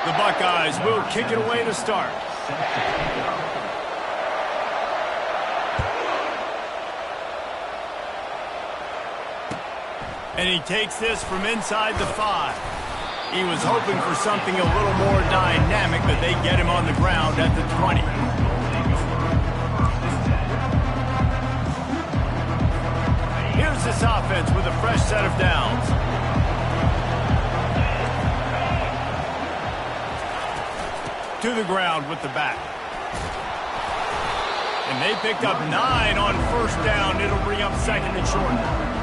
The Buckeyes will kick it away to start. And he takes this from inside the 5. He was hoping for something a little more dynamic, but they get him on the ground at the 20. Here's this offense with a fresh set of downs. To the ground with the back. And they picked up 9 on first down. It'll bring up second and short.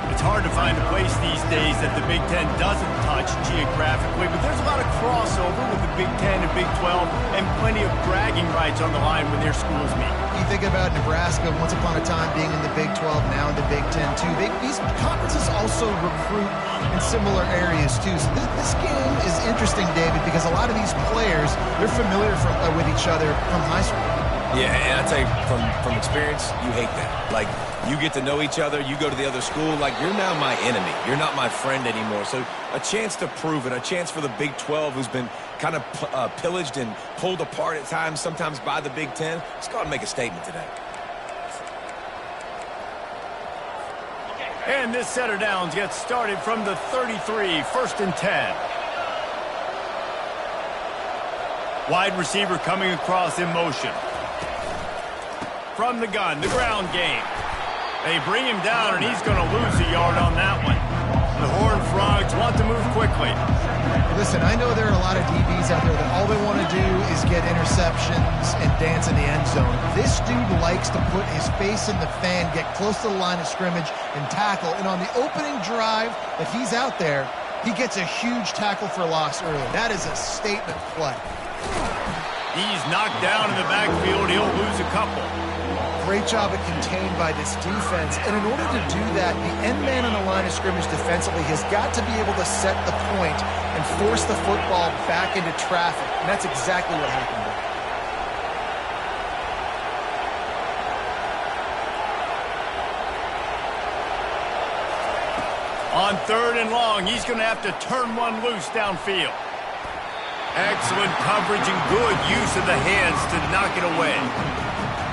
It's hard to find a place these days that the Big Ten doesn't touch geographically, but there's a lot of crossover with the Big Ten and Big 12 and plenty of bragging rights on the line when their schools meet. You think about Nebraska once upon a time being in the Big 12, now in the Big 10 too. These conferences also recruit in similar areas too. So this game is interesting, David, because a lot of these players, they're familiar with each other from high school. Yeah, and I tell you, from experience, you hate that. Like, you get to know each other, you go to the other school, like, you're now my enemy. You're not my friend anymore. So a chance to prove it, a chance for the Big 12, who's been kind of pillaged and pulled apart at times, sometimes by the Big 10. Let's go out and make a statement today. And this set of downs gets started from the 33, 1st and 10. Wide receiver coming across in motion. From the gun, the ground game. They bring him down, and he's going to lose a yard on that one. The Horned Frogs want to move quickly. Listen, I know there are a lot of DBs out there that all they want to do is get interceptions and dance in the end zone. This dude likes to put his face in the fan, get close to the line of scrimmage, and tackle. And on the opening drive that he's out there, he gets a huge tackle for loss early. That is a statement play. He's knocked down in the backfield. He'll lose a couple. Great job of contained by this defense. And in order to do that, the end man on the line of scrimmage defensively has got to be able to set the point and force the football back into traffic. And that's exactly what happened there. On 3rd and long, he's going to have to turn one loose downfield. Excellent coverage and good use of the hands to knock it away.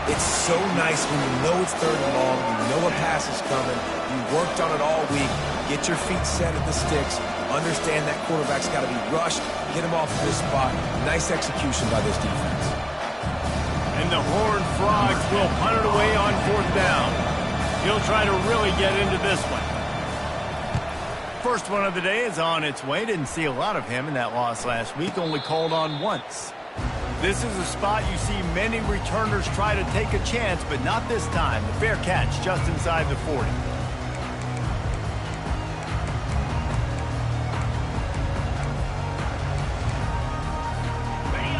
It's so nice when you know it's 3rd and long, you know a pass is coming, you worked on it all week, get your feet set at the sticks, understand that quarterback's got to be rushed, get him off of this spot. Nice execution by this defense. And the Horned Frogs will punt it away on 4th down. He'll try to really get into this one. First one of the day is on its way. Didn't see a lot of him in that loss last week, only called on once. This is a spot you see many returners try to take a chance, but not this time. The fair catch just inside the 40.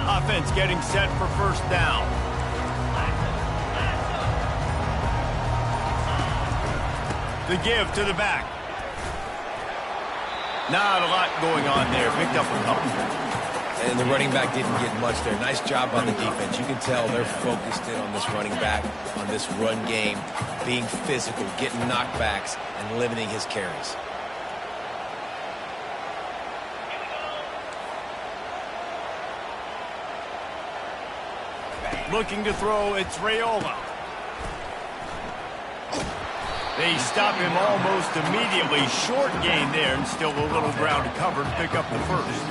Offense getting set for first down. The give to the back. Not a lot going on there. Picked up a couple. And the running back didn't get much there. Nice job by the defense. You can tell they're focused in on this running back, on this run game, being physical, getting knockbacks, and limiting his carries. Looking to throw, it's Raiola. They stop him almost immediately. Short gain there, and still a little ground to cover to pick up the first.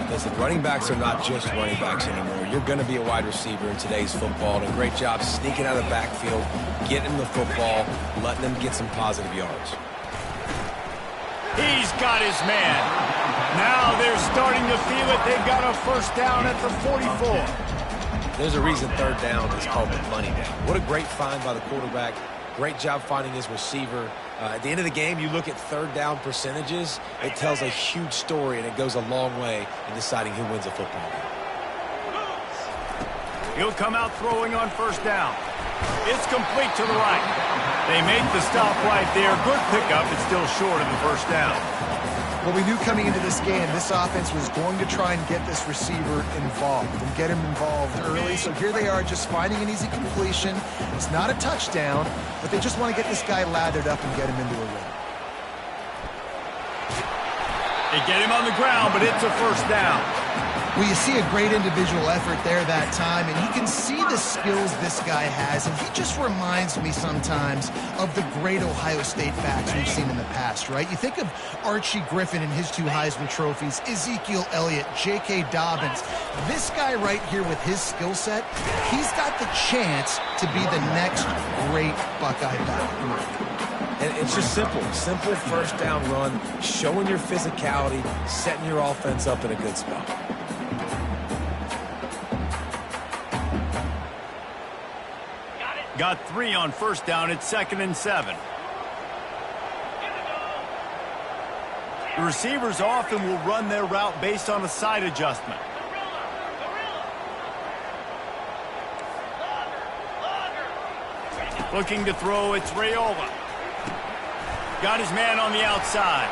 Listen, running backs are not just running backs anymore. You're going to be a wide receiver in today's football, and a great job sneaking out of the backfield, getting the football, letting them get some positive yards. He's got his man. Now they're starting to feel it. They've got a first down at the 44. There's a reason 3rd down is called the money down. What a great find by the quarterback. Great job finding his receiver. At the end of the game, you look at 3rd down percentages. It tells a huge story, and it goes a long way in deciding who wins a football game. He'll come out throwing on first down. It's complete to the right. They make the stop right there. Good pickup. It's still short of the first down. Well, we knew coming into this game, this offense was going to try and get this receiver involved and get him involved early. So here they are just finding an easy completion. It's not a touchdown, but they just want to get this guy lathered up and get him into a run. They get him on the ground, but it's a first down. Well, you see a great individual effort there that time, and you can see the skills this guy has, and he just reminds me sometimes of the great Ohio State backs we've seen in the past, right? You think of Archie Griffin and his 2 Heisman trophies, Ezekiel Elliott, J.K. Dobbins. This guy right here with his skill set, he's got the chance to be the next great Buckeye back. And it's just simple first down run, showing your physicality, setting your offense up in a good spot. Got 3 on first down. It's 2nd and 7. The receivers often will run their route based on a side adjustment. Looking to throw, it's Raiola. Got his man on the outside.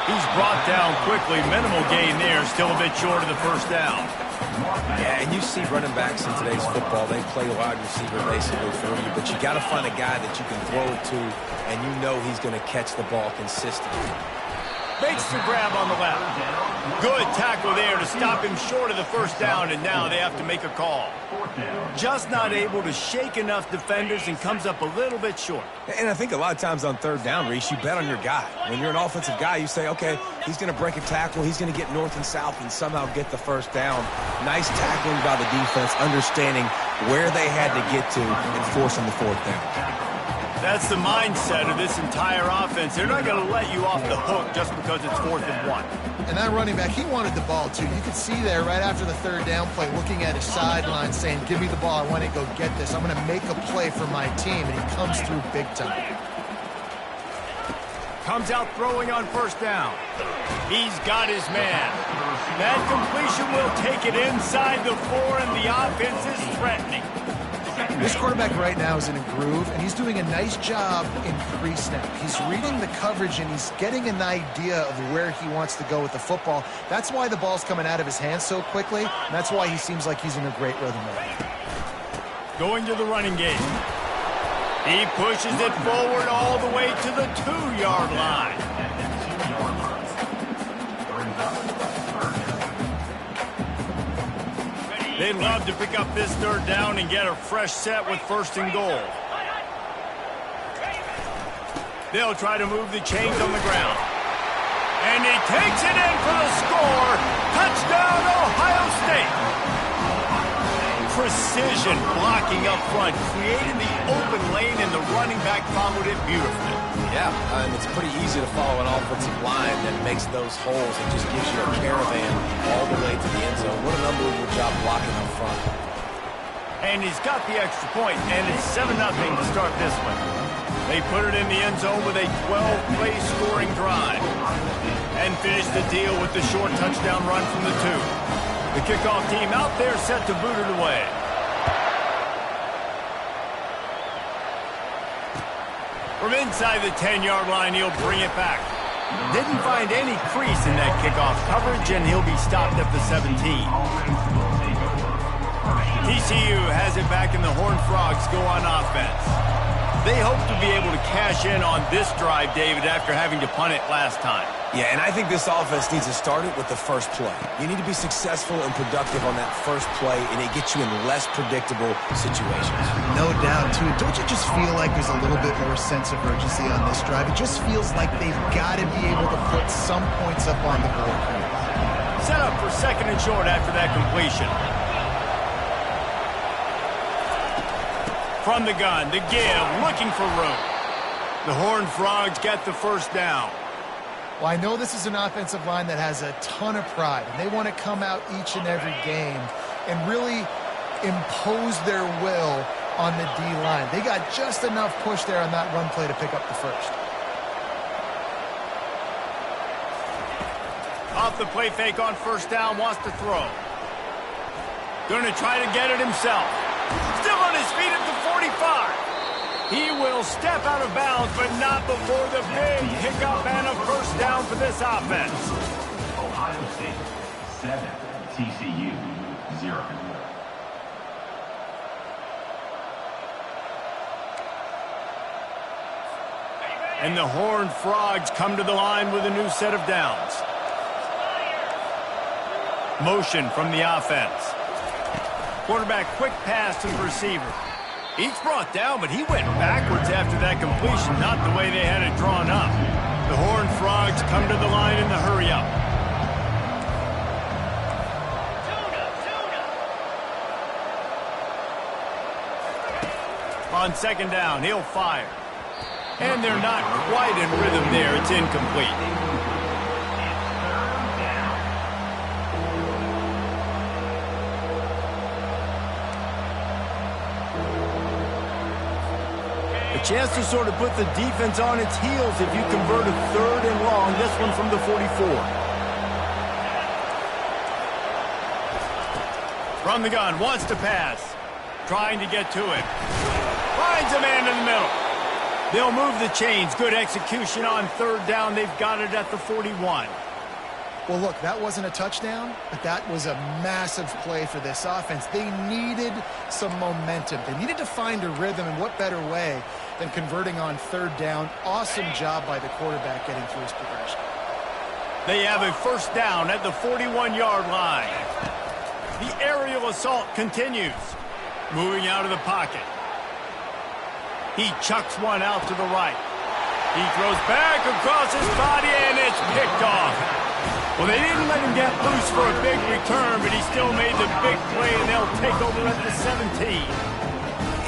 He's brought down quickly. Minimal gain there. Still a bit short of the first down. Yeah, and you see running backs in today's football, they play wide receiver basically for you, but you got to find a guy that you can throw to, and you know he's going to catch the ball consistently. Makes the grab on the left. Good tackle there to stop him short of the first down, and now they have to make a call. Just not able to shake enough defenders and comes up a little bit short. And I think a lot of times on third down, Reese, you bet on your guy. When you're an offensive guy, you say, okay, he's going to break a tackle, he's going to get north and south and somehow get the first down. Nice tackling by the defense, understanding where they had to get to and forcing the fourth down. That's the mindset of this entire offense. They're not going to let you off the hook just because it's 4th and 1. And that running back, he wanted the ball, too. You could see there right after the third down play, looking at his sideline, saying, give me the ball. I want to go get this. I'm going to make a play for my team. And he comes through big time. Comes out throwing on first down. He's got his man. That completion will take it inside the 4, and the offense is threatening. This quarterback right now is in a groove, and he's doing a nice job in pre-snap. He's reading the coverage, and he's getting an idea of where he wants to go with the football. That's why the ball's coming out of his hands so quickly, and that's why he seems like he's in a great rhythm right now. Going to the running game. He pushes it forward all the way to the 2-yard line. They'd love to pick up this third down and get a fresh set with 1st and goal. They'll try to move the chains on the ground. And he takes it in for the score. Touchdown, Ohio State. Precision blocking up front, creating the open lane, and the running back followed it beautifully. Yeah, and it's pretty easy to follow an offensive line that makes those holes and just gives you a caravan all the way to the end zone. What an unbelievable job blocking up front. And he's got the extra point, and it's 7-0 to start this one. They put it in the end zone with a 12-play scoring drive and finish the deal with the short touchdown run from the 2. The kickoff team out there set to boot it away. From inside the 10-yard line, he'll bring it back. Didn't find any crease in that kickoff coverage, and he'll be stopped at the 17. TCU has it back, and the Horned Frogs go on offense. They hope to be able to cash in on this drive, David, after having to punt it last time. Yeah, and I think this offense needs to start it with the first play. You need to be successful and productive on that first play, and it gets you in less predictable situations. No doubt, too. Don't you just feel like there's a little bit more sense of urgency on this drive? It just feels like they've got to be able to put some points up on the board. Set up for 2nd and short after that completion. From the gun, the give, looking for room. The Horned Frogs get the first down. Well, I know this is an offensive line that has a ton of pride, and they want to come out each and every game and really impose their will on the D-line. They got just enough push there on that run play to pick up the first. Off the play fake on first down, wants to throw. Going to try to get it himself. Still on his feet at the 45. He will step out of bounds, but not before the big pickup and a first down for this offense. Ohio State 7, TCU 0. And the Horned Frogs come to the line with a new set of downs. Motion from the offense. Quarterback quick pass to the receiver. He's brought down, but he went backwards after that completion, not the way they had it drawn up. The Horned Frogs come to the line in the hurry-up. On second down, he'll fire. And they're not quite in rhythm there. It's incomplete. A chance to sort of put the defense on its heels if you convert a third and long. This one from the 44. From the gun, wants to pass. Trying to get to it. Finds a man in the middle. They'll move the chains. Good execution on third down. They've got it at the 41. Well, look, that wasn't a touchdown, but that was a massive play for this offense. They needed some momentum. They needed to find a rhythm, and what better way than converting on third down. Awesome job by the quarterback getting through his progression. They have a first down at the 41-yard line. The aerial assault continues. Moving out of the pocket. He chucks one out to the right. He throws back across his body, and it's picked off. Well, they didn't let him get loose for a big return, but he still made the big play, and they'll take over at the 17.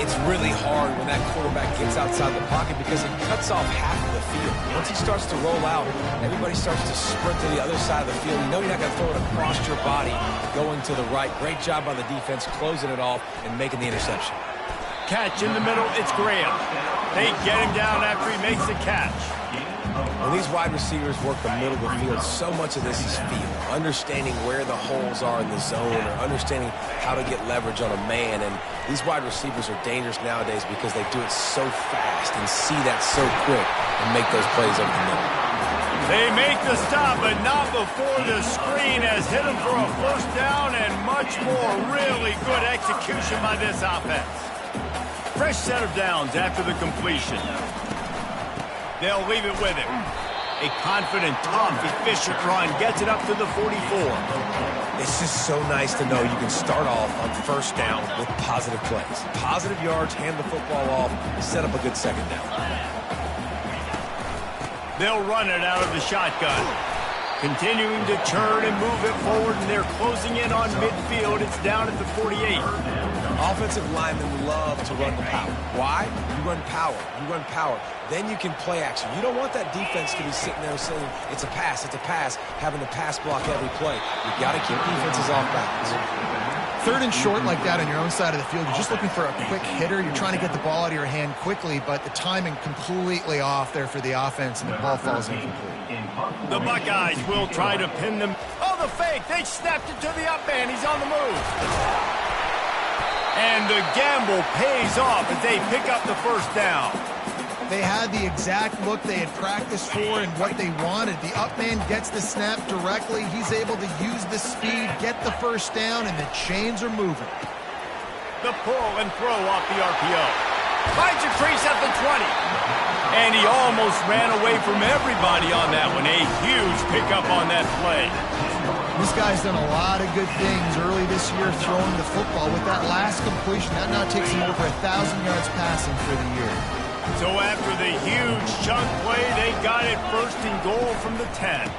It's really hard when that quarterback gets outside the pocket because it cuts off half of the field. Once he starts to roll out, everybody starts to sprint to the other side of the field. You know you're not going to throw it across your body going to the right. Great job by the defense closing it off and making the interception. Catch in the middle, it's Graham. They get him down after he makes the catch. When these wide receivers work the middle of the field, so much of this is feel. Understanding where the holes are in the zone or understanding how to get leverage on a man. And these wide receivers are dangerous nowadays because they do it so fast and see that so quick and make those plays over the middle. They make the stop, but not before the screen has hit him for a first down and much more. Really good execution by this offense. Fresh set of downs after the completion. They'll leave it with him. A confident, tough, efficient run gets it up to the 44. It's just so nice to know you can start off on first down with positive plays. Positive yards, hand the football off, set up a good second down. They'll run it out of the shotgun. Continuing to turn and move it forward, and they're closing in on midfield. It's down at the 48. Offensive linemen love to run the power. Why? You run power. You run power. Then you can play action. You don't want that defense to be sitting there saying, it's a pass, having to pass block every play. You've got to keep defenses off balance. Third and short like that on your own side of the field, you're just looking for a quick hitter. You're trying to get the ball out of your hand quickly, but the timing completely off there for the offense, and the ball falls incomplete. The Buckeyes will try to pin them. Oh, the fake. They snapped it to the up man. He's on the move. And the gamble pays off as they pick up the first down. They had the exact look they had practiced for and what they wanted. The up man gets the snap directly. He's able to use the speed, get the first down, and the chains are moving. The pull and throw off the RPO. Finds a crease at the 20. And he almost ran away from everybody on that one. A huge pickup on that play. This guy's done a lot of good things early this year throwing the football. With that last completion, that now takes him over 1,000 yards passing for the year. So after the huge chunk play, they got it first and goal from the 10.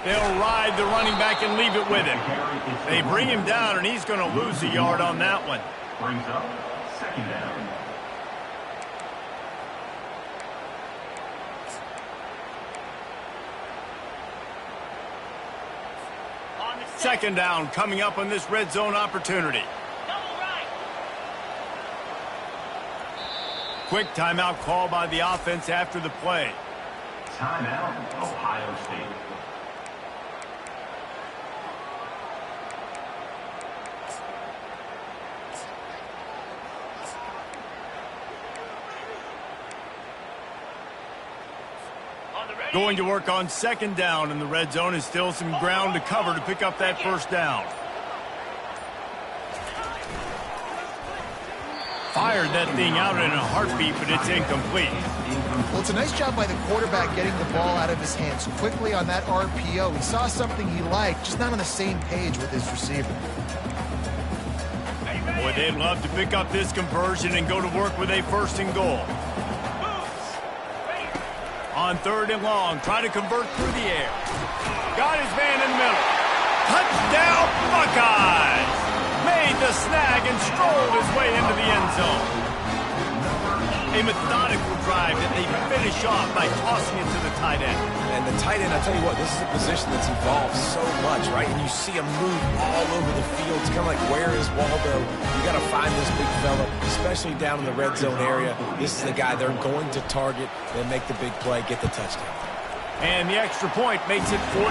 They'll ride the running back and leave it with him. They bring him down, and he's going to lose a yard on that one. Brings up second down. Second down coming up on this red zone opportunity. Quick timeout call by the offense after the play. Timeout, Ohio State. Going to work on second down, and the red zone is still some ground to cover to pick up that first down. fired that thing out in a heartbeat, but it's incomplete. Well, it's a nice job by the quarterback getting the ball out of his hands quickly on that RPO. He saw something he liked, just not on the same page with his receiver. Boy, they'd love to pick up this conversion and go to work with a 1st and goal. On 3rd and long, trying to convert through the air. Got his man in the middle. Touchdown, Buckeyes! Made the snag and strolled his way into the end zone. A methodical drive that they finish off by tossing it to the tight end. And the tight end, I tell you what, this is a position that's evolved so much, right? And you see him move all over the field. It's kind of like, where is Waldo? You got to find this big fella, especially down in the red zone area. This is the guy they're going to target and make the big play, get the touchdown. And the extra point makes it 14-0.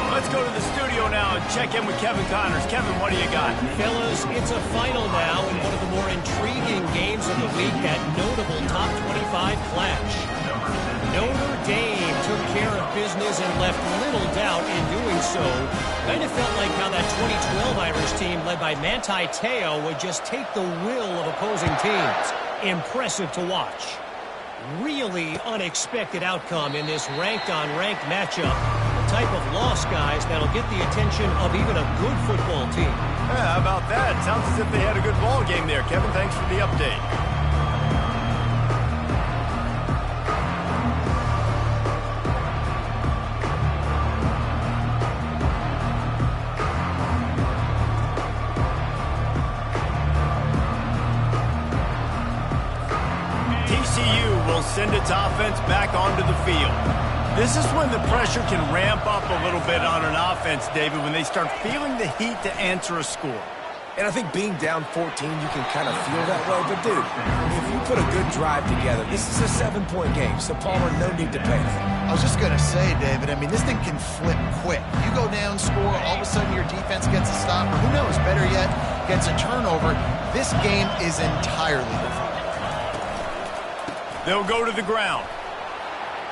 Let's go to the studio now and check in with Kevin Connors. Kevin, what do you got? Fellas, it's a final now in one of the more intriguing games of the week, that notable top 25 clash. Notre Dame took care of business and left little doubt in doing so. Kind of felt like how that 2012 Irish team led by Manti Te'o would just take the will of opposing teams. Impressive to watch. Really unexpected outcome in this ranked-on-ranked matchup. The type of loss, guys, that'll get the attention of even a good football team. Yeah, how about that? Sounds as if they had a good ball game there. Kevin, thanks for the update. TCU will send its offense back onto the field. This is when the pressure can ramp up a little bit on an offense, David, when they start feeling the heat to answer a score. And I think being down 14, you can kind of feel that way. But, dude, if you put a good drive together, this is a 7-point game. So, Palmer, no need to panic. I was just going to say, David, I mean, this thing can flip quick. You go down, score, all of a sudden your defense gets a stop, or who knows, better yet, gets a turnover. This game is entirely different. They'll go to the ground.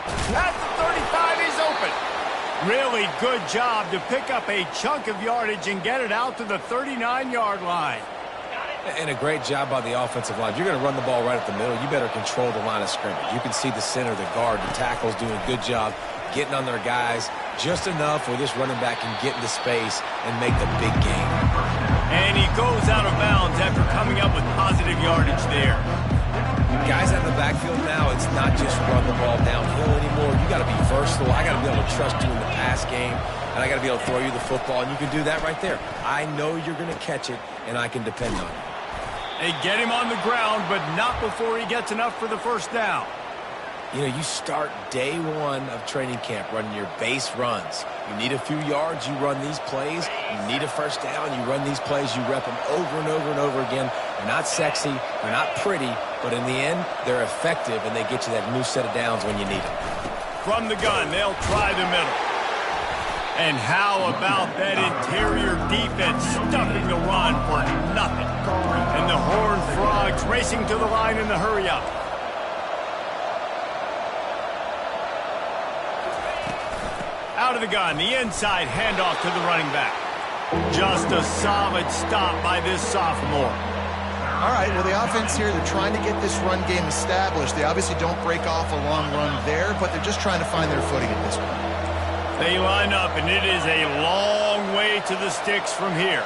At the 35, he's open. Really good job to pick up a chunk of yardage and get it out to the 39-yard line. And a great job by the offensive line. If you're going to run the ball right at the middle, you better control the line of scrimmage. You can see the center, the guard, the tackles doing a good job getting on their guys just enough where this running back can get into space and make the big game. And he goes out of bounds after coming up with positive yardage there. Guys out of the backfield now, it's not just run the ball downhill anymore. You got to be versatile. I got to be able to trust you in the pass game, and I got to be able to throw you the football, and you can do that right there. I know you're going to catch it, and I can depend on you. They get him on the ground, but not before he gets enough for the first down. You know, you start day one of training camp running your base runs. You need a few yards, you run these plays. You need a first down, you run these plays. You rep them over and over and over again. They're not sexy, they're not pretty, but in the end, they're effective, and they get you that new set of downs when you need them. From the gun, they'll try the middle. And how about that interior defense stuffing the run for nothing? And the Horned Frogs racing to the line in the hurry-up. Out of the gun, the inside handoff to the running back. Just a solid stop by this sophomore. All right, well, the offense here, they're trying to get this run game established. They obviously don't break off a long run there, but they're just trying to find their footing at this point. They line up, and it is a long way to the sticks from here.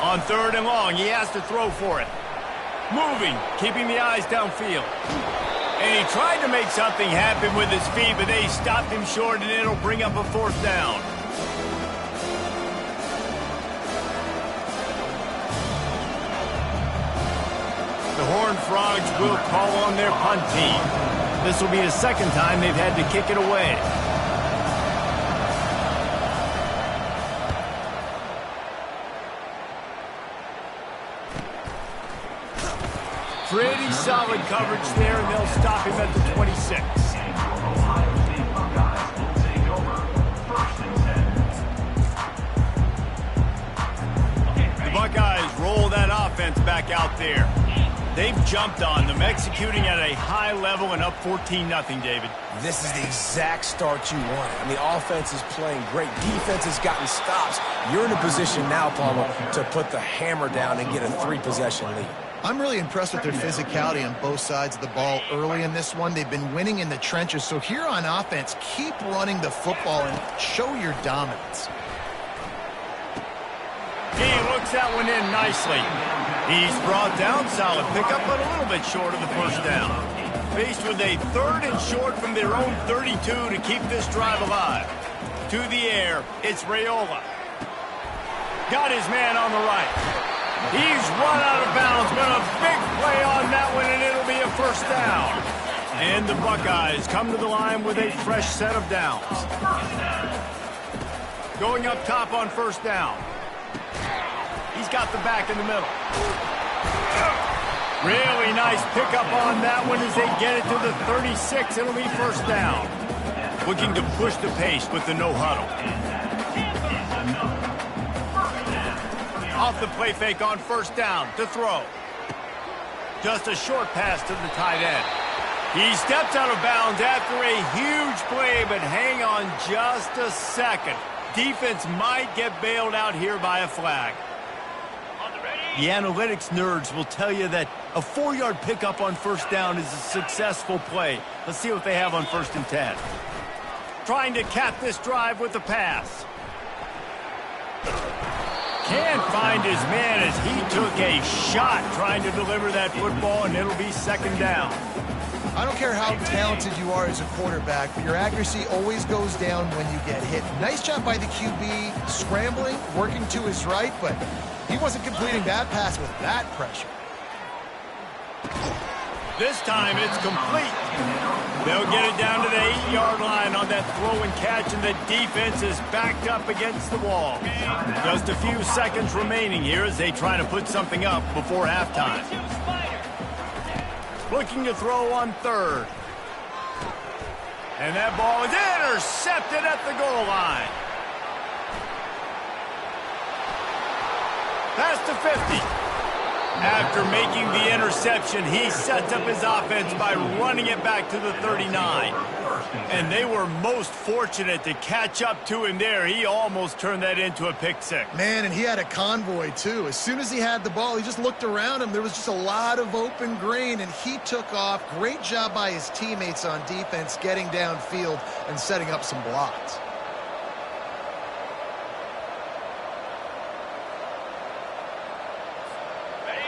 On 3rd and long, he has to throw for it. Moving, keeping the eyes downfield. And he tried to make something happen with his feet, but they stopped him short, and it'll bring up a 4th down. The Horned Frogs will call on their punt team. This will be the second time they've had to kick it away. Pretty solid coverage there, and they'll stop him at the 26. Ohio State Buckeyes will take over 1st and 10. The Buckeyes roll that offense back out there. They've jumped on them, executing at a high level and up 14-0, David. This is the exact start you want. I mean, offense is playing great. Defense has gotten stops. You're in a position now, Palmer, to put the hammer down and get a 3-possession lead. I'm really impressed with their physicality on both sides of the ball early in this one. They've been winning in the trenches. So here on offense, keep running the football and show your dominance. He looks that one in nicely. He's brought down, solid pickup, but a little bit short of the first down. Faced with a 3rd and short from their own 32 to keep this drive alive. To the air, it's Raiola. Got his man on the right. He's run out of bounds, but a big play on that one, and it'll be a first down. And the Buckeyes come to the line with a fresh set of downs. Going up top on first down. He's got the back in the middle. Really nice pickup on that one as they get it to the 36. It'll be first down. Looking to push the pace with the no huddle. Off the play fake on first down to throw. Just a short pass to the tight end. He steps out of bounds after a huge play, but hang on just a second. Defense might get bailed out here by a flag. The analytics nerds will tell you that a 4-yard pickup on first down is a successful play. Let's see what they have on 1st and 10. Trying to cap this drive with a pass. Can't find his man as he took a shot trying to deliver that football, and it'll be 2nd down. I don't care how talented you are as a quarterback, but your accuracy always goes down when you get hit. Nice job by the QB, scrambling, working to his right, but he wasn't completing that pass with that pressure. This time it's complete. They'll get it down to the 8-yard line on that throw and catch, and the defense is backed up against the wall. Just a few seconds remaining here as they try to put something up before halftime. Looking to throw on 3rd. And that ball is intercepted at the goal line. Past the 50. After making the interception, he sets up his offense by running it back to the 39. And they were most fortunate to catch up to him there. He almost turned that into a pick six. Man, and he had a convoy, too. As soon as he had the ball, he just looked around him. There was just a lot of open green, and he took off. Great job by his teammates on defense, getting downfield and setting up some blocks.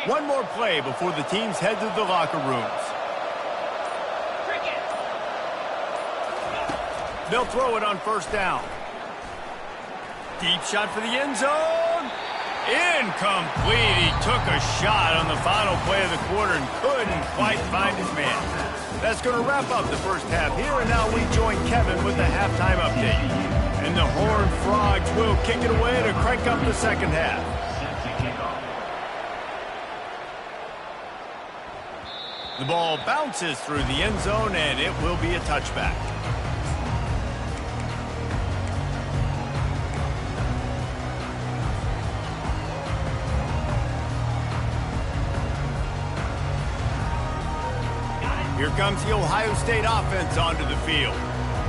One more play before the teams head to the locker rooms. They'll throw it on first down. Deep shot for the end zone. Incomplete. He took a shot on the final play of the quarter and couldn't quite find his man. That's going to wrap up the first half here, and now we join Kevin with the halftime update. And the Horned Frogs will kick it away to crank up the second half. The ball bounces through the end zone, and it will be a touchback. Here comes the Ohio State offense onto the field.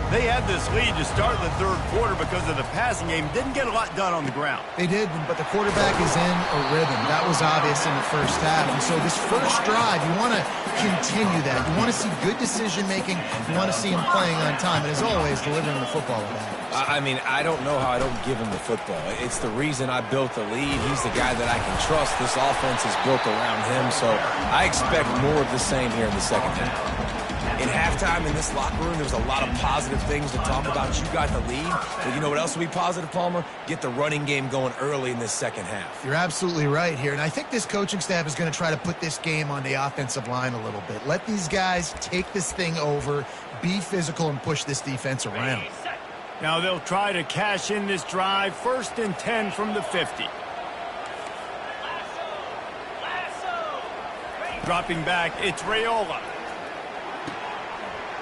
They had this lead to start the third quarter because of the passing game. Didn't get a lot done on the ground. They did, but the quarterback is in a rhythm. That was obvious in the first half. And so this first drive, you want to continue that. You want to see good decision-making. You want to see him playing on time. And as always, delivering the football with accuracy. I mean, I don't know how I don't give him the football. It's the reason I built the lead. He's the guy that I can trust. This offense is built around him, so I expect more of the same here in the second half. In halftime in this locker room, there was a lot of positive things to talk about. You got the lead, but you know what else will be positive, Palmer? Get the running game going early in this second half. You're absolutely right here, and I think this coaching staff is going to try to put this game on the offensive line a little bit. Let these guys take this thing over, be physical, and push this defense around. Now they'll try to cash in this drive. 1st and 10 from the 50. Dropping back, it's Raiola.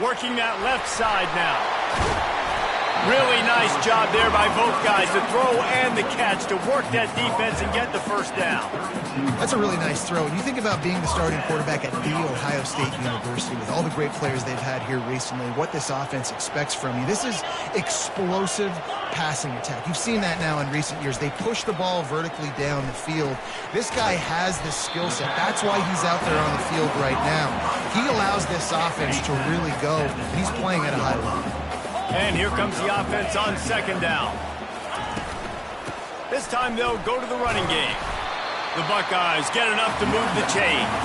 Working that left side now. Really nice job there by both guys, the throw and the catch, to work that defense and get the first down. That's a really nice throw. And you think about being the starting quarterback at The Ohio State University with all the great players they've had here recently, what this offense expects from you. This is explosive passing attack. You've seen that now in recent years. They push the ball vertically down the field. This guy has this skill set. That's why he's out there on the field right now. He allows this offense to really go, and he's playing at a high level. And here comes the offense on second down. This time they'll go to the running game. The Buckeyes get enough to move the chains.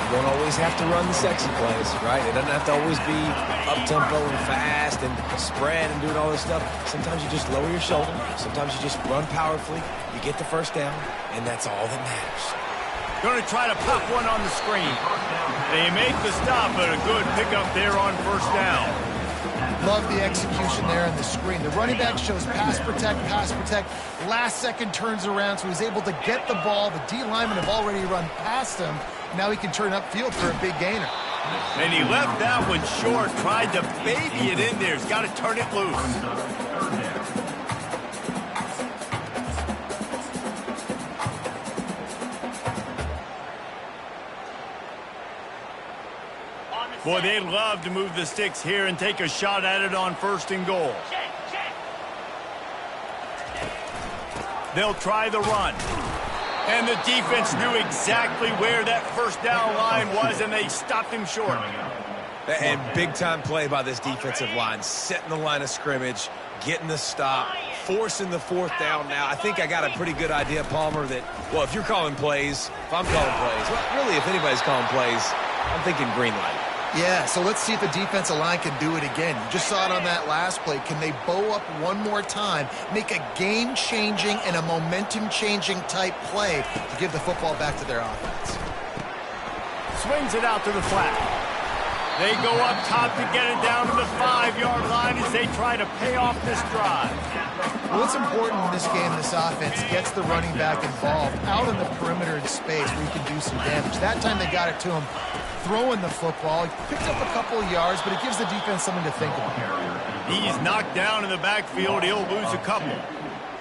You don't always have to run the sexy plays, right? It doesn't have to always be up-tempo and fast and spread and doing all this stuff. Sometimes you just lower your shoulder. Sometimes you just run powerfully. You get the first down, and that's all that matters. Going to try to pop one on the screen. They make the stop, but a good pickup there on first down. Love the execution there in the screen. The running back shows pass protect, pass protect. Last second turns around, so he's able to get the ball. The D linemen have already run past him. Now he can turn upfield for a big gainer. And he left that one short, tried to baby it in there. He's got to turn it loose. Boy, they'd love to move the sticks here and take a shot at it on first and goal. They'll try the run. And the defense knew exactly where that first down line was, and they stopped him short. And big-time play by this defensive line, setting the line of scrimmage, getting the stop, forcing the fourth down now. I think I got a pretty good idea, Palmer, that, well, if you're calling plays, if I'm calling plays, well, really, if anybody's calling plays, I'm thinking green light. Yeah, so let's see if the defensive line can do it again. You just saw it on that last play. Can they bow up one more time, make a game-changing and a momentum-changing type play to give the football back to their offense? Swings it out to the flat. They go up top to get it down to the 5-yard line as they try to pay off this drive. Well, what's important in this game, this offense gets the running back involved out in the perimeter in space where you can do some damage. That time they got it to him throwing the football. He picked up a couple of yards, but it gives the defense something to think about. He's knocked down in the backfield. He'll lose a couple.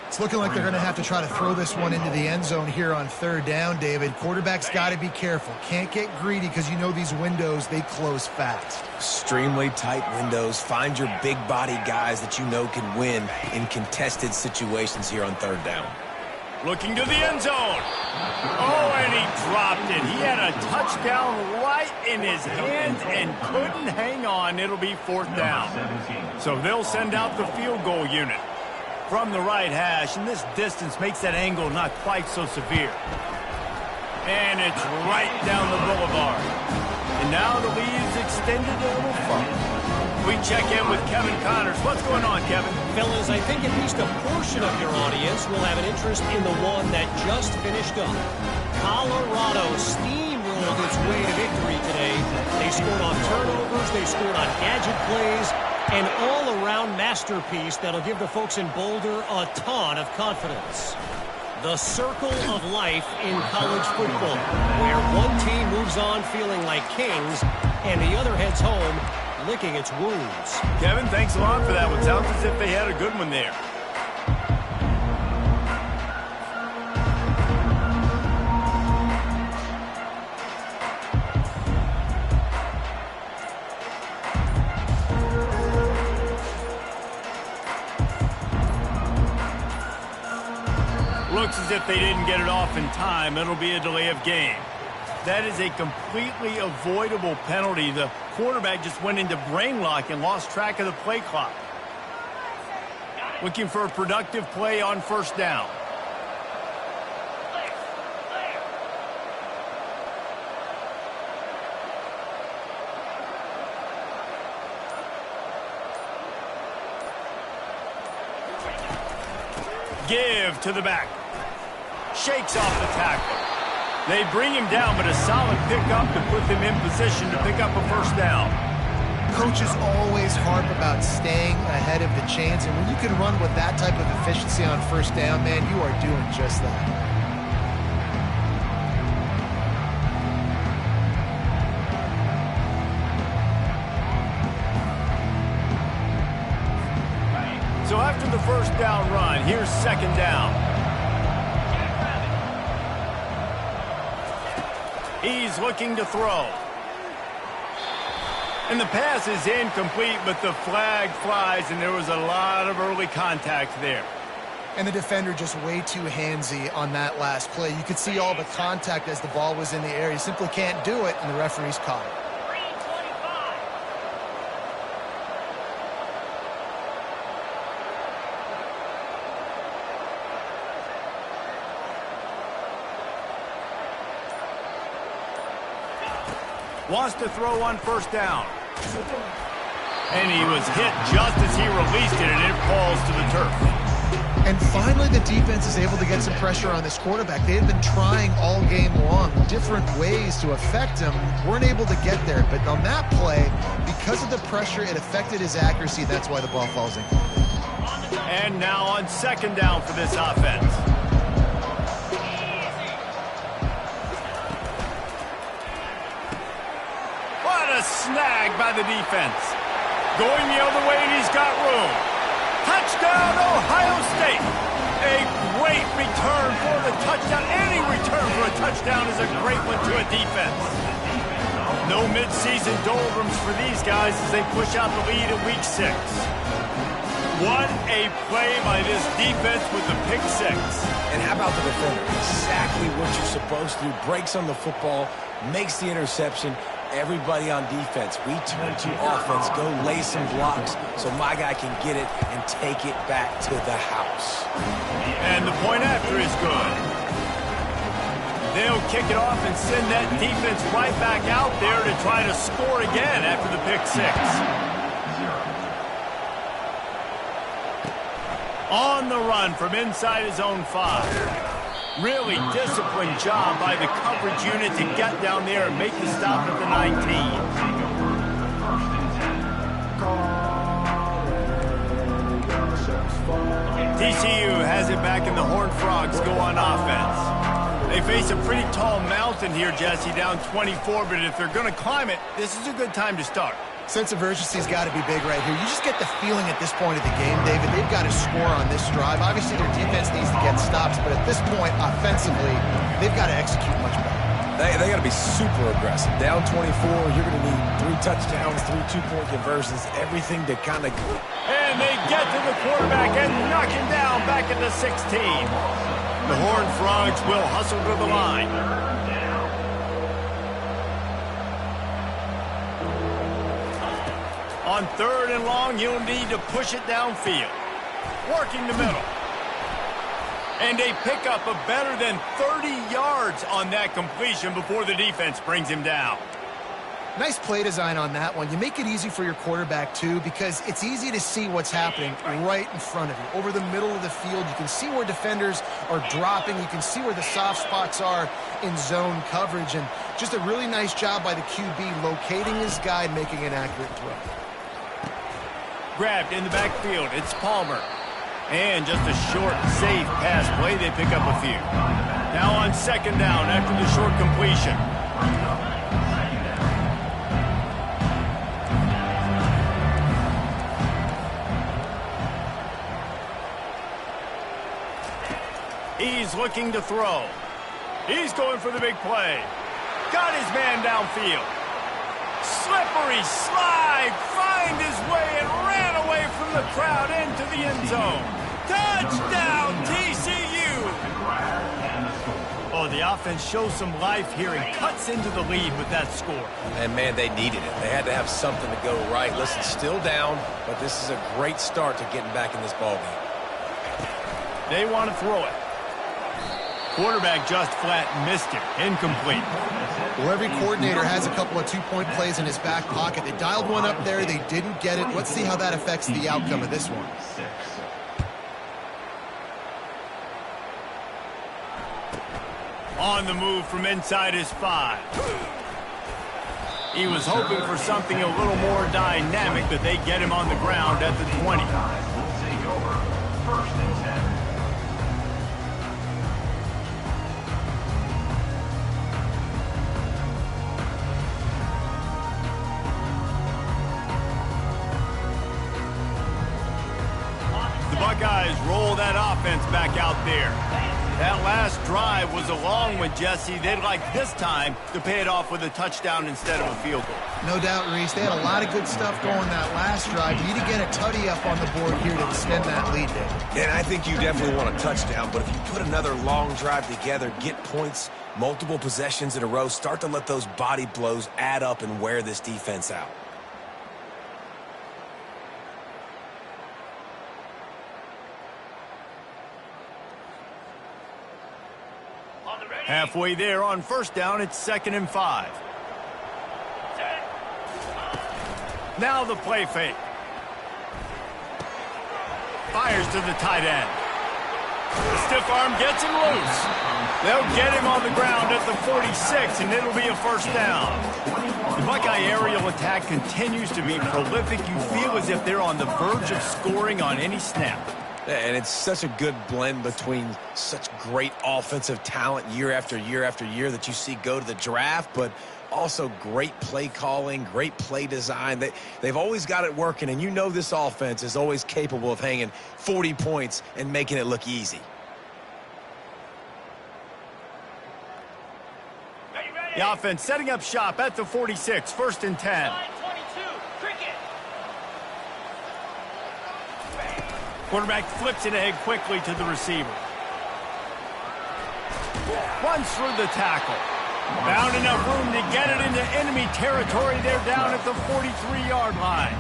It's looking like they're going to have to try to throw this one into the end zone here on third down, David. Quarterback's got to be careful. Can't get greedy because you know these windows, they close fast. Extremely tight windows. Find your big body guys that you know can win in contested situations here on third down. Looking to the end zone. Oh, and he dropped it. He had a touchdown right in his hands and couldn't hang on. It'll be fourth down. So they'll send out the field goal unit from the right hash, and this distance makes that angle not quite so severe. And it's right down the boulevard. And now the lead is extended a little further. We check in with Kevin Connors. What's going on, Kevin? Fellas, I think at least a portion of your audience will have an interest in the one that just finished up. Colorado steamrolled its way to victory today. They scored on turnovers, they scored on gadget plays, an all-around masterpiece that'll give the folks in Boulder a ton of confidence. The circle of life in college football, where one team moves on feeling like kings and the other heads home licking its wounds. Kevin, thanks a lot for that one. Sounds as if they had a good one there. Looks as if they didn't get it off in time. It'll be a delay of game. That is a completely avoidable penalty. The quarterback just went into brain lock and lost track of the play clock. Looking for a productive play on first down. Give to the back. Shakes off the tackle. They bring him down, but a solid pickup to put them in position to pick up a first down. Coaches always harp about staying ahead of the chains, and when you can run with that type of efficiency on first down, man, you are doing just that. down run. Here's second down. He's looking to throw. And the pass is incomplete, but the flag flies, and there was a lot of early contact there. And the defender just way too handsy on that last play. You could see all the contact as the ball was in the air. You simply can't do it, and the referee's caught it. Wants to throw on first down. And he was hit just as he released it, and it falls to the turf. And finally, the defense is able to get some pressure on this quarterback. They had been trying all game long, different ways to affect him. Weren't able to get there. But on that play, because of the pressure, it affected his accuracy. That's why the ball falls in. And now on second down for this offense. What a snag by the defense. Going the other way, and he's got room. Touchdown, Ohio State. A great return for the touchdown. Any return for a touchdown is a great one to a defense. No midseason doldrums for these guys as they push out the lead in Week 6. What a play by this defense with the pick six. And how about the defender? Exactly what you're supposed to do. Breaks on the football, makes the interception. Everybody on defense, we turn to offense, go lay some blocks so my guy can get it and take it back to the house. And the point after is good. They'll kick it off and send that defense right back out there to try to score again after the pick six. On the run from inside his own 5. Really disciplined job by the coverage unit to get down there and make the stop at the 19. TCU has it back, and the Horned Frogs go on offense. They face a pretty tall mountain here, Jesse, down 24, but if they're going to climb it, this is a good time to start. Sense of urgency's got to be big right here. You just get the feeling at this point of the game, David, they've got to score on this drive. Obviously, their defense needs to get stops, but at this point, offensively, they've got to execute much better. They got to be super aggressive. Down 24, you're going to need 3 touchdowns, 3 two-point conversions, everything to kind of... And they get to the quarterback and knock him down back at the 16. The Horned Frogs will hustle to the line. On third and long, you'll need to push it downfield. Working the middle. And they pick up a better than 30 yards on that completion before the defense brings him down. Nice play design on that one. You make it easy for your quarterback, too, because it's easy to see what's happening right in front of you. Over the middle of the field, you can see where defenders are dropping. You can see where the soft spots are in zone coverage. And just a really nice job by the QB locating his guy and making an accurate throw. Grabbed in the backfield. It's Palmer. And just a short, safe pass play. They pick up a few. Now on second down after the short completion. He's looking to throw. He's going for the big play. Got his man downfield. Slippery slide, find his way and ran away from the crowd into the end zone. Touchdown, TCU! Oh, the offense shows some life here and cuts into the lead with that score. And, man, they needed it. They had to have something to go right. Listen, still down, but this is a great start to getting back in this ballgame. They want to throw it. Quarterback just flat missed it. Incomplete. Well, every coordinator has a couple of two-point plays in his back pocket. They dialed one up there. They didn't get it. Let's see how that affects the outcome of this one. On the move from inside his 5. He was hoping for something a little more dynamic, but they get him on the ground at the 20. Will take over. First and 10. Buckeyes roll offense back out there. That last drive was a long one, Jesse. They'd like this time to pay it off with a touchdown instead of a field goal. No doubt, Reese. They had a lot of good stuff going that last drive. You need to get a tutty up on the board here to extend that lead there. And I think you definitely want a touchdown, but if you put another long drive together, get points, multiple possessions in a row, start to let those body blows add up and wear this defense out. Halfway there on first down, it's 2nd and 5. Now the play fake. Fires to the tight end. The stiff arm gets him loose. They'll get him on the ground at the 46, and it'll be a first down. The Buckeye aerial attack continues to be prolific. You feel as if they're on the verge of scoring on any snap. And it's such a good blend between such great offensive talent year after year after year that you see go to the draft, but also great play calling, great play design. They've always got it working, and you know this offense is always capable of hanging 40 points and making it look easy. The offense setting up shop at the 46, 1st and 10. Quarterback flips it ahead quickly to the receiver. Runs through the tackle. Found enough room to get it into enemy territory. They're down at the 43-yard line.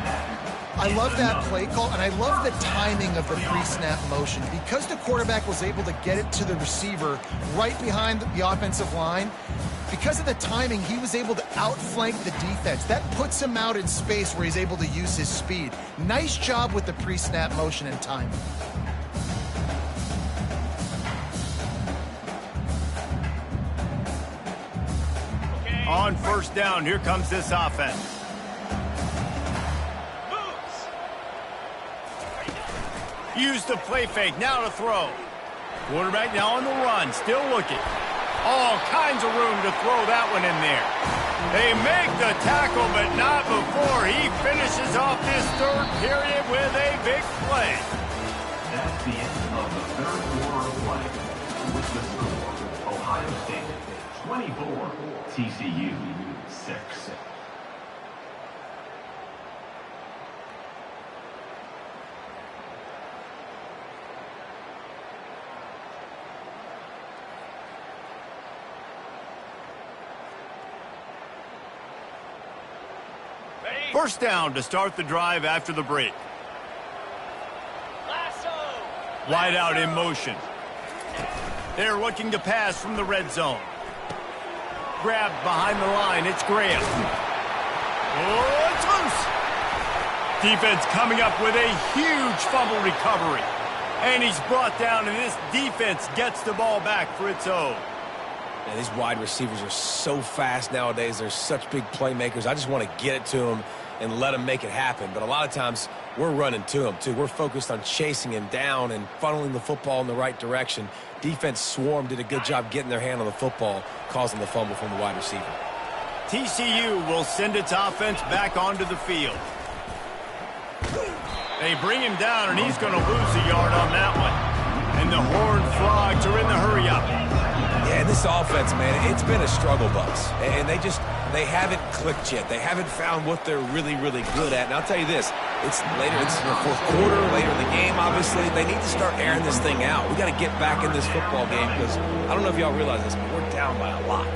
I love that play call, and I love the timing of the pre-snap motion. Because the quarterback was able to get it to the receiver right behind the offensive line, because of the timing, he was able to outflank the defense. That puts him out in space where he's able to use his speed. Nice job with the pre-snap motion and timing. On first down, here comes this offense. Use the play fake, now to throw. Quarterback now on the run, still looking. All kinds of room to throw that one in there. They make the tackle, but not before he finishes off this third period with a big play. That's the end of the third quarter of play. With the score, Ohio State 24, TCU 6. First down to start the drive after the break. Wide out in motion. They're looking to pass from the red zone. Grabbed behind the line. It's Graham. Oh, it's loose. Defense coming up with a huge fumble recovery. And he's brought down, and this defense gets the ball back for its own. And these wide receivers are so fast nowadays. They're such big playmakers. I just want to get it to them and let them make it happen. But a lot of times, we're running to them, too. We're focused on chasing him down and funneling the football in the right direction. Defense swarm did a good job getting their hand on the football, causing the fumble from the wide receiver. TCU will send its offense back onto the field. They bring him down, and he's going to lose a yard on that one. And the Horned Frogs are in the hurry-up. Yeah, this offense, man, it's been a struggle bus. And they haven't clicked yet. They haven't found what they're really, really good at. And I'll tell you this, it's in the fourth quarter, later in the game, obviously. They need to start airing this thing out. We got to get back in this football game because I don't know if y'all realize this, but we're down by a lot.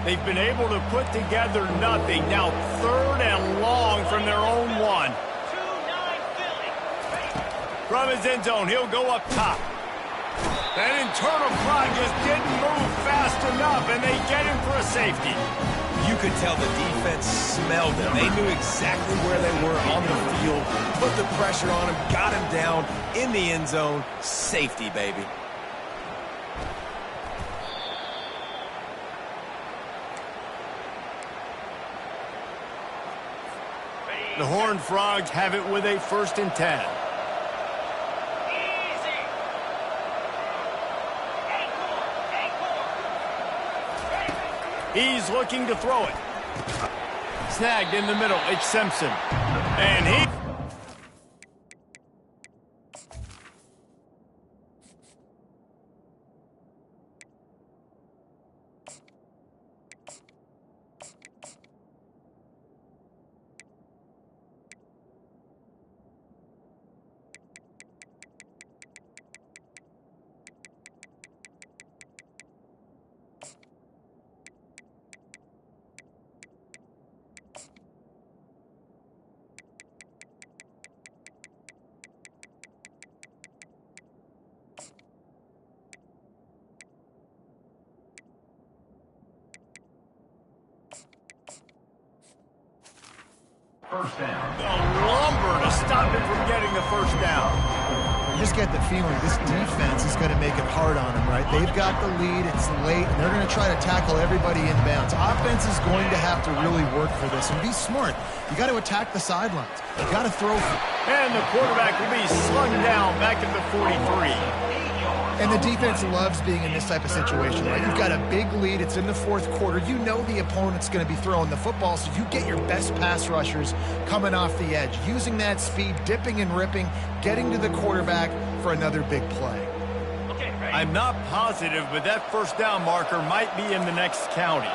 They've been able to put together nothing. Now 3rd and long from their own one. From his end zone, he'll go up top. That internal clock just didn't move fast enough, and they get him for a safety. You could tell the defense smelled him. They knew exactly where they were on the field, put the pressure on him, got him down in the end zone. Safety, baby. The Horned Frogs have it with a 1st and 10. He's looking to throw it. Snagged in the middle. It's Simpson. And he... first down. The lumber to stop him from getting the first down. You just get the feeling this defense is going to make it hard on them, right? They've got the lead. It's late, and they're going to try to tackle everybody inbounds. Offense is going to have to really work for this and be smart. You got to attack the sidelines. You got to throw. And the quarterback will be slung down back at the 43. And the defense loves being in this type of situation, right? You've got a big lead. It's in the fourth quarter. You know the opponent's going to be throwing the football, so you get your best pass rushers coming off the edge, using that speed, dipping and ripping, getting to the quarterback for another big play. I'm not positive, but that first down marker might be in the next county.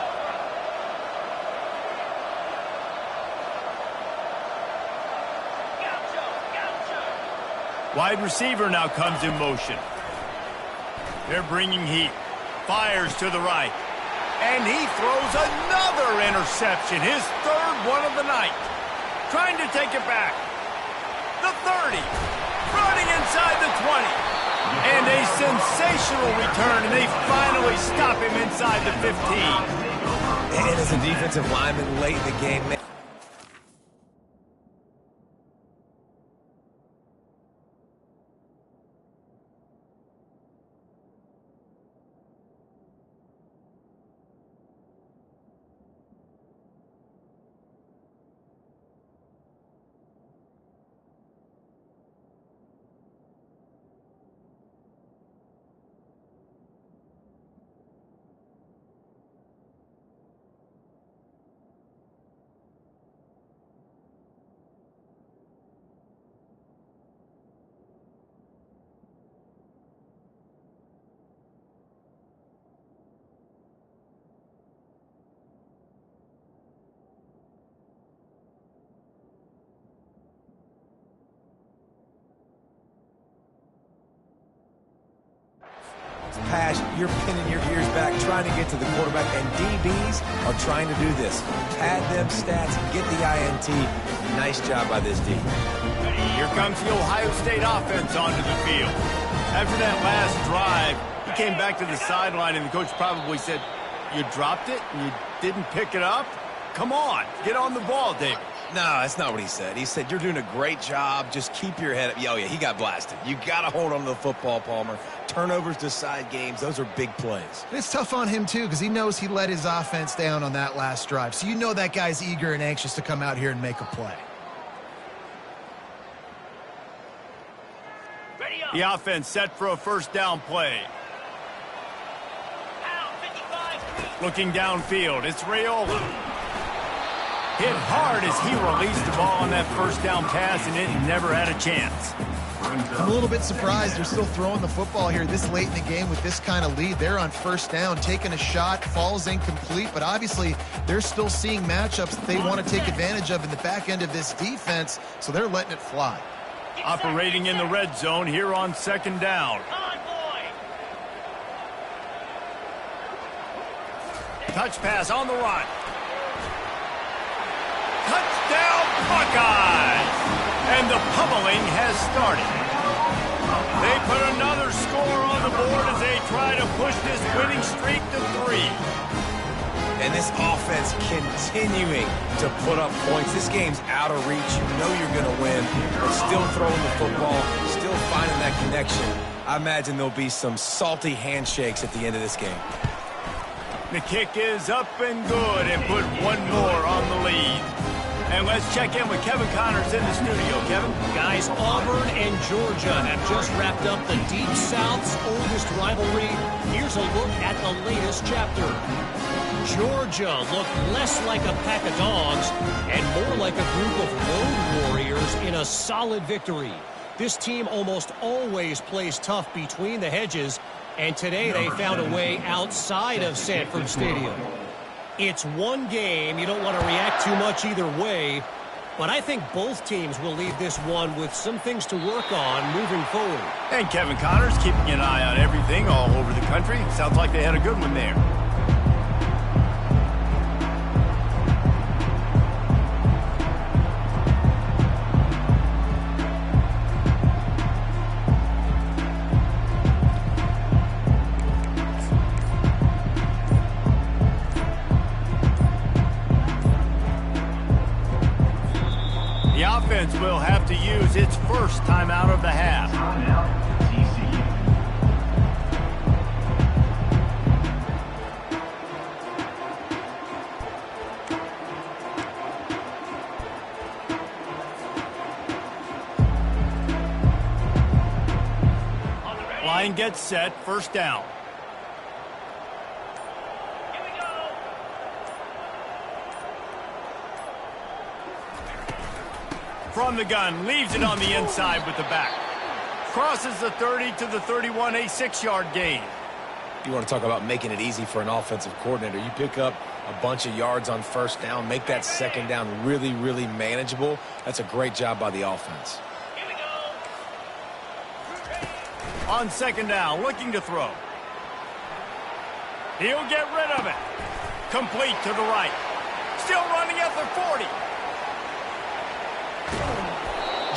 Wide receiver now comes in motion. They're bringing heat. Fires to the right. And he throws another interception. His third one of the night. Trying to take it back. The 30. Running inside the 20. And a sensational return. And they finally stop him inside the 15. And as a defensive lineman late in the game, man. Pass, you're pinning your ears back, trying to get to the quarterback, and DBs are trying to do this. Pad them stats, get the INT. Nice job by this D. Here comes the Ohio State offense onto the field. After that last drive, he came back to the sideline, and the coach probably said, "You dropped it and you didn't pick it up? Come on, get on the ball, David." No, that's not what he said. He said, "You're doing a great job. Just keep your head up." Oh, yeah, he got blasted. You got to hold on to the football, Palmer. Turnovers decide games. Those are big plays. It's tough on him, too, because he knows he let his offense down on that last drive. So you know that guy's eager and anxious to come out here and make a play. The offense set for a first down play. Looking downfield, it's Raiola. Hit hard as he released the ball on that first down pass, and it never had a chance. I'm a little bit surprised they're still throwing the football here this late in the game with this kind of lead. They're on first down, taking a shot, falls incomplete, but obviously they're still seeing matchups that they want to take advantage of in the back end of this defense, so they're letting it fly. Operating in the red zone here on second down. Touch pass on the run. Touchdown Buckeyes! And the pummeling has started. They put another score on the board as they try to push this winning streak to 3. And this offense continuing to put up points. This game's out of reach. You know you're going to win, but still throwing the football, still finding that connection. I imagine there'll be some salty handshakes at the end of this game. The kick is up and good and put one more on the lead. And let's check in with Kevin Connors in the studio. Kevin? Guys, Auburn and Georgia have just wrapped up the Deep South's oldest rivalry. Here's a look at the latest chapter. Georgia looked less like a pack of dogs and more like a group of road warriors in a solid victory. This team almost always plays tough between the hedges, and today they found a way outside of Sanford Stadium. It's one game. You don't want to react too much either way, but I think both teams will leave this one with some things to work on moving forward. And Kevin Connors keeping an eye on everything all over the country. Sounds like they had a good one there. will have to use its first timeout of the half. Timeout, TCU. Line gets set, first down. From the gun, leaves it on the inside with the back. Crosses the 30 to the 31, a 6-yard gain. You want to talk about making it easy for an offensive coordinator. You pick up a bunch of yards on first down, make that second down really, really manageable. That's a great job by the offense. On second down, looking to throw. He'll get rid of it. Complete to the right. Still running at the 40.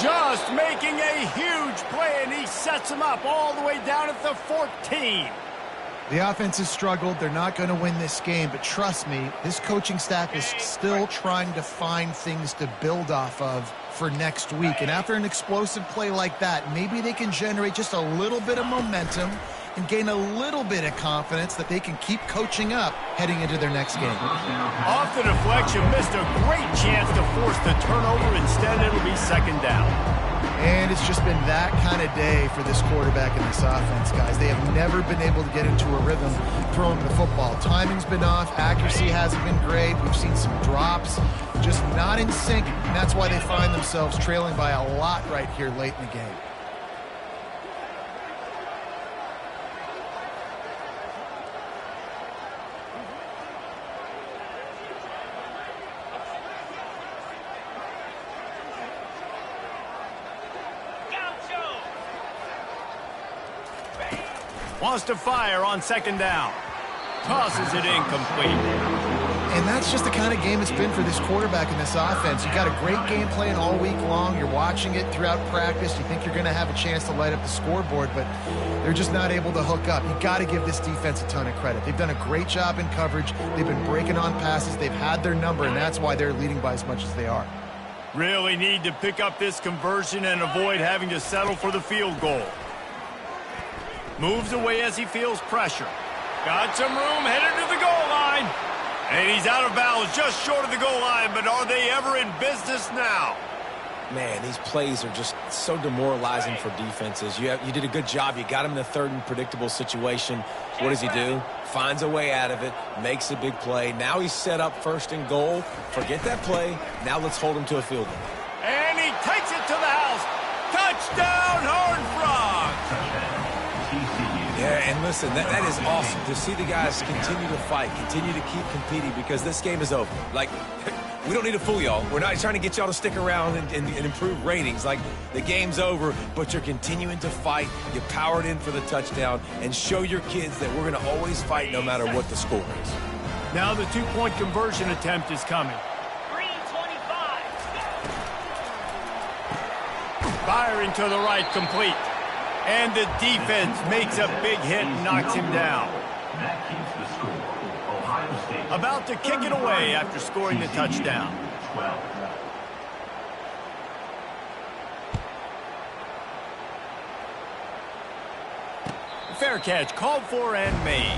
Just making a huge play, and he sets him up all the way down at the 14. The offense has struggled. They're not going to win this game, but trust me, this coaching staff is still trying to find things to build off of for next week. And after an explosive play like that, maybe they can generate just a little bit of momentum and gain a little bit of confidence that they can keep coaching up heading into their next game. Off the deflection, missed a great chance to force the turnover. Instead, it'll be second down. And it's just been that kind of day for this quarterback and this offense, guys. They have never been able to get into a rhythm throwing the football. Timing's been off. Accuracy hasn't been great. We've seen some drops, just not in sync. And that's why they find themselves trailing by a lot right here late in the game. Wants to fire on second down. Tosses it incomplete. And that's just the kind of game it's been for this quarterback and this offense. You got a great game plan all week long. You're watching it throughout practice. You think you're going to have a chance to light up the scoreboard, but they're just not able to hook up. You got to give this defense a ton of credit. They've done a great job in coverage. They've been breaking on passes. They've had their number, and that's why they're leading by as much as they are. Really need to pick up this conversion and avoid having to settle for the field goal. Moves away as he feels pressure. Got some room, headed to the goal line. And he's out of bounds, just short of the goal line, but are they ever in business now? Man, these plays are just so demoralizing for defenses. You did a good job. You got him in a third and predictable situation. What does he do? Finds a way out of it, makes a big play. Now he's set up first and goal. Forget that play. Now let's hold him to a field goal. And he takes it to the house. Touchdown, Horned Frogs! Yeah, and listen, that is awesome to see the guys continue to fight, continue to keep competing, because this game is over. Like, we don't need to fool y'all. We're not trying to get y'all to stick around and improve ratings. Like, the game's over, but you're continuing to fight. You powered in for the touchdown, and show your kids that we're going to always fight no matter what the score is. Now the two-point conversion attempt is coming. 3:25. Firing to the right, complete. And the defense makes a big hit and knocks him down. That keeps the score. Ohio State. About to kick it away after scoring the touchdown. 12. Fair catch, called for and made.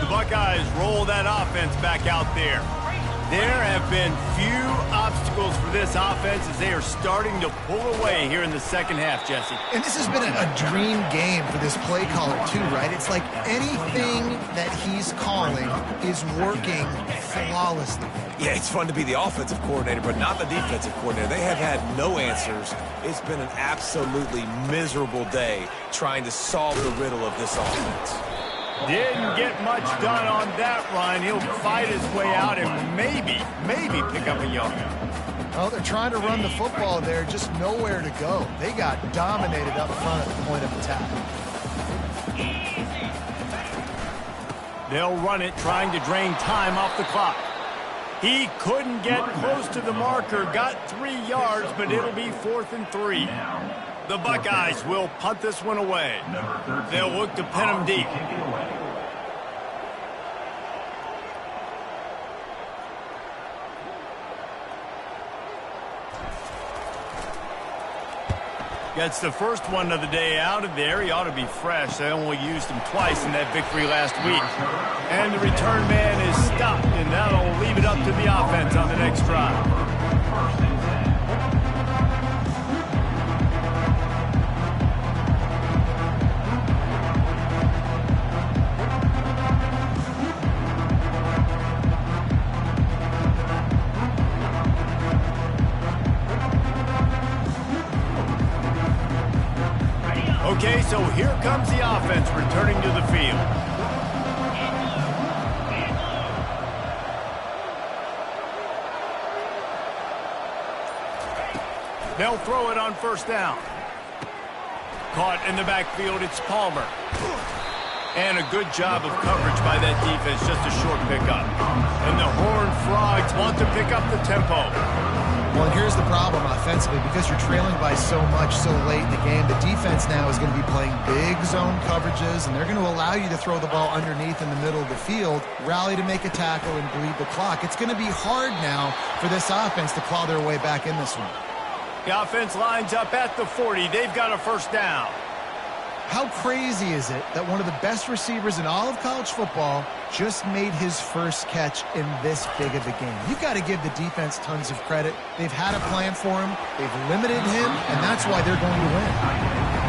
The Buckeyes roll that offense back out there. There have been few obstacles for this offense as they are starting to pull away here in the second half, Jesse. And this has been a dream game for this play caller too, right? It's like anything that he's calling is working flawlessly. Yeah, it's fun to be the offensive coordinator, but not the defensive coordinator. They have had no answers. It's been an absolutely miserable day trying to solve the riddle of this offense. Didn't get much done on that run. He'll fight his way out and maybe pick up a yard. Oh, they're trying to run the football there, just nowhere to go. They got dominated up front at the point of attack. They'll run it, trying to drain time off the clock. He couldn't get close to the marker, got 3 yards, but it'll be 4th and 3. Now, The Buckeyes will punt this one away. They'll look to pin them deep. Gets the first one of the day out of there. He ought to be fresh. They only used him twice in that victory last week. And the return man is stopped, and that'll leave it up to the offense on the next drive. Okay, so here comes the offense returning to the field. They'll throw it on first down. Caught in the backfield, it's Palmer. And a good job of coverage by that defense, just a short pickup. And the Horned Frogs want to pick up the tempo. Well, and here's the problem offensively. Because you're trailing by so much so late in the game, the defense now is going to be playing big zone coverages, and they're going to allow you to throw the ball underneath in the middle of the field, rally to make a tackle, and bleed the clock. It's going to be hard now for this offense to claw their way back in this one. The offense lines up at the 40. They've got a first down. How crazy is it that one of the best receivers in all of college football just made his first catch in this big of a game? You've got to give the defense tons of credit. They've had a plan for him. They've limited him, and that's why they're going to win.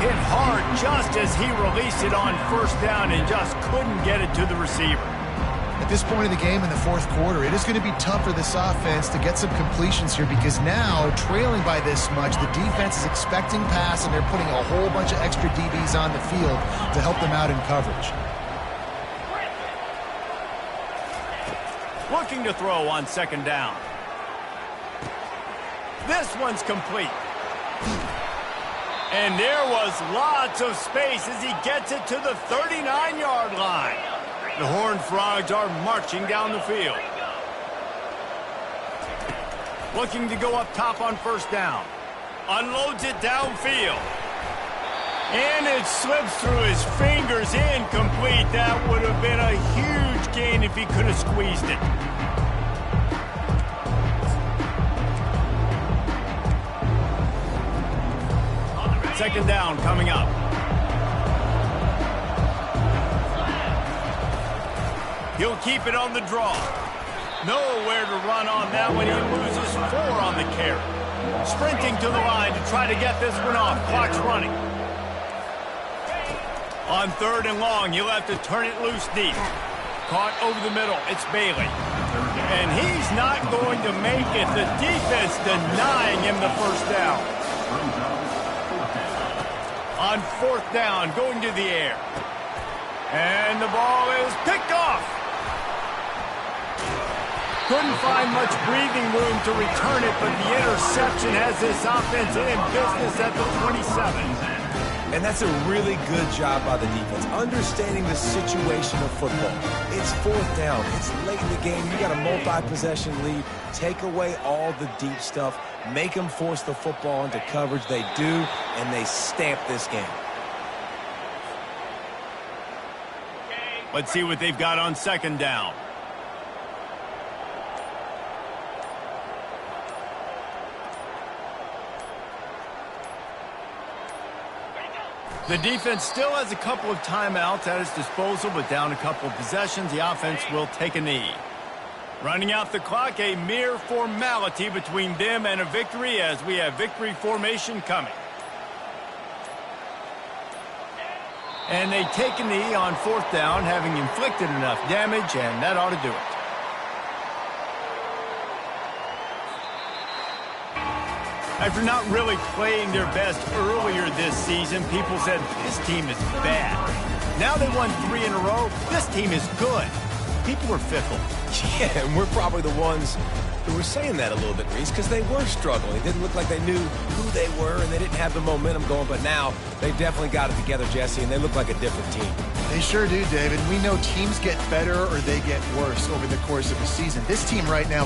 Hit hard just as he released it on first down and just couldn't get it to the receiver. At this point in the game in the fourth quarter, it is going to be tough for this offense to get some completions here because now, trailing by this much, the defense is expecting pass, and they're putting a whole bunch of extra DBs on the field to help them out in coverage. Looking to throw on second down. This one's complete. And there was lots of space as he gets it to the 39-yard line. The Horned Frogs are marching down the field. Looking to go up top on first down. Unloads it downfield. And it slips through his fingers, incomplete. That would have been a huge gain if he could have squeezed it. Second down coming up. He'll keep it on the draw. Nowhere to run on that one. He loses 4 on the carry. Sprinting to the line to try to get this one off. Clock's running. On third and long, he'll have to turn it loose deep. Caught over the middle. It's Bailey. And he's not going to make it. The defense denying him the first down. On fourth down, going to the air. And the ball is picked off. Couldn't find much breathing room to return it, but the interception has this offense in business at the 27. And that's a really good job by the defense, understanding the situation of football. It's fourth down. It's late in the game. You got a multi-possession lead. Take away all the deep stuff. Make them force the football into coverage. They do, and they stamp this game. Let's see what they've got on second down. The defense still has a couple of timeouts at its disposal, but down a couple of possessions, the offense will take a knee. Running out the clock, a mere formality between them and a victory as we have victory formation coming. And they take a knee on fourth down, having inflicted enough damage, and that ought to do it. After not really playing their best earlier this season, people said this team is bad. Now they won 3 in a row. This team is good. People were fickle. Yeah, and we're probably the ones who were saying that a little bit, Reese, because they were struggling. It didn't look like they knew who they were, and they didn't have the momentum going. But now they've definitely got it together, Jesse, and they look like a different team. They sure do, David. We know teams get better or they get worse over the course of the season. This team right now